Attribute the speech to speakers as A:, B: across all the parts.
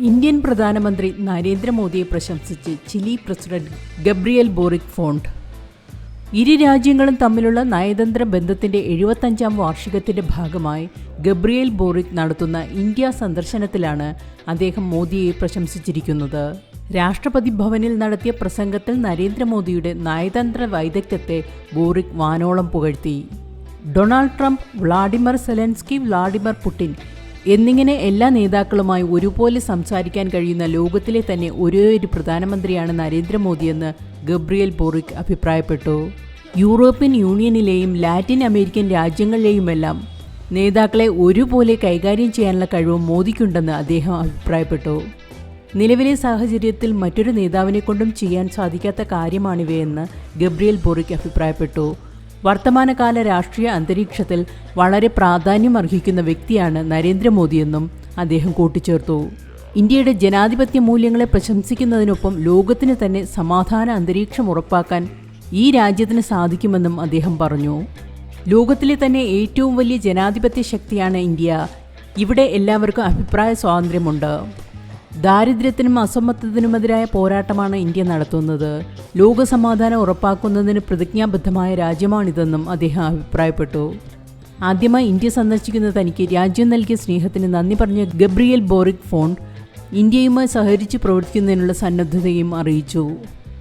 A: Indian പ്രധാനമന്ത്രി നരേന്ദ്രമോദിയെ പ്രശംസിച്ച് ചിലി പ്രസിഡന്റ് ഗബ്രിയേൽ ബോറിക് ഫോണ്ട്. ഇരു രാജ്യങ്ങളും തമ്മിലുള്ള നയതന്ത്ര ബന്ധത്തിന്റെ 75ാം വാർഷികത്തിന്റെ ഭാഗമായി ഗബ്രിയേൽ ബോറിക് നടത്തുന്ന ഇന്ത്യ സന്ദർശനത്തിലാണ് അദ്ദേഹം മോദിയെ പ്രശംസിച്ചിരിക്കുന്നത്. രാഷ്ട്രപതി ഭവനിൽ നടത്തിയ പ്രസംഗത്തിൽ നരേന്ദ്രമോദിയുടെ നയതന്ത്ര വൈദഗ്ധ്യത്തെ ബോറിക് വാനോളം പുകഴ്ത്തി. Donald Trump, Vladimir Zelensky, Vladimir Putin എന്നിങ്ങനെ എല്ലാ നേതാക്കളുമായി ഒരുപോലെ സംസാരിക്കാൻ കഴിയുന്ന ലോകത്തിലെ തന്നെ ഒരേയൊരു പ്രധാനമന്ത്രിയാണ് നരേന്ദ്രമോദിയെന്ന് ഗബ്രിയേൽ ബോറിക് അഭിപ്രായപ്പെട്ടു. യൂറോപ്യൻ യൂണിയനിലെയും ലാറ്റിൻ അമേരിക്കൻ രാജ്യങ്ങളിലെയുമെല്ലാം നേതാക്കളെ ഒരുപോലെ കൈകാര്യം ചെയ്യാനുള്ള കഴിവ് മോദിക്കുണ്ടെന്ന് അദ്ദേഹം അഭിപ്രായപ്പെട്ടു. നിലവിലെ സാഹചര്യത്തിൽ മറ്റൊരു നേതാവിനെക്കൊണ്ടും ചെയ്യാൻ സാധിക്കാത്ത കാര്യമാണിവയെന്ന് ഗബ്രിയേൽ ബോറിക് അഭിപ്രായപ്പെട്ടു. വർത്തമാനകാല രാഷ്ട്രീയ അന്തരീക്ഷത്തിൽ വളരെ പ്രാധാന്യമർഹിക്കുന്ന വ്യക്തിയാണ് നരേന്ദ്രമോദിയെന്നും അദ്ദേഹം കൂട്ടിച്ചേർത്തു. ഇന്ത്യയുടെ ജനാധിപത്യ മൂല്യങ്ങളെ പ്രശംസിക്കുന്നതിനൊപ്പം ലോകത്തിന് തന്നെ സമാധാന അന്തരീക്ഷം ഉറപ്പാക്കാൻ ഈ രാജ്യത്തിന് സാധിക്കുമെന്നും അദ്ദേഹം പറഞ്ഞു. ലോകത്തിലെ തന്നെ ഏറ്റവും വലിയ ജനാധിപത്യ ശക്തിയാണ് ഇന്ത്യ. ഇവിടെ എല്ലാവർക്കും അഭിപ്രായ സ്വാതന്ത്ര്യമുണ്ട്. ദാരിദ്ര്യത്തിനും അസമത്വത്തിനുമെതിരായ പോരാട്ടമാണ് ഇന്ത്യ നടത്തുന്നത്. ലോകസമാധാനം ഉറപ്പാക്കുന്നതിന് പ്രതിജ്ഞാബദ്ധമായ രാജ്യമാണിതെന്നും അദ്ദേഹം അഭിപ്രായപ്പെട്ടു. ആദ്യമായി ഇന്ത്യ സന്ദർശിക്കുന്ന തനിക്ക് രാജ്യം നൽകിയ സ്നേഹത്തിന് നന്ദി പറഞ്ഞ ഗബ്രിയേൽ ബോറിക് ഫോണ്ട് ഇന്ത്യയുമായി സഹകരിച്ച് പ്രവർത്തിക്കുന്നതിനുള്ള സന്നദ്ധതയും അറിയിച്ചു.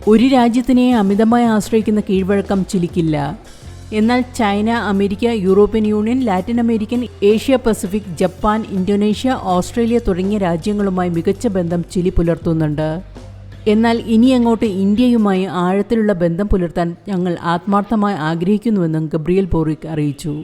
A: ഒരു രാജ്യത്തിനെ അമിതമായി ആശ്രയിക്കുന്ന കീഴ്വഴക്കം ചിലിക്കില്ല. എന്നാൽ China, America, European union, Latin American, Asia Pacific, Japan, Indonesia, Australia തുടങ്ങിയ രാജ്യങ്ങളുമായി മികച്ച ബന്ധം ചിലി പുലർത്തുന്നുണ്ട്. എന്നാൽ ഇനിയങ്ങോട്ട് ഇന്ത്യയുമായി ആഴത്തിലുള്ള ബന്ധം പുലർത്താൻ ഞങ്ങൾ ആത്മാർത്ഥമായി ആഗ്രഹിക്കുന്നുവെന്നും ഗബ്രിയേൽ ബോറിക് അറിയിച്ചു.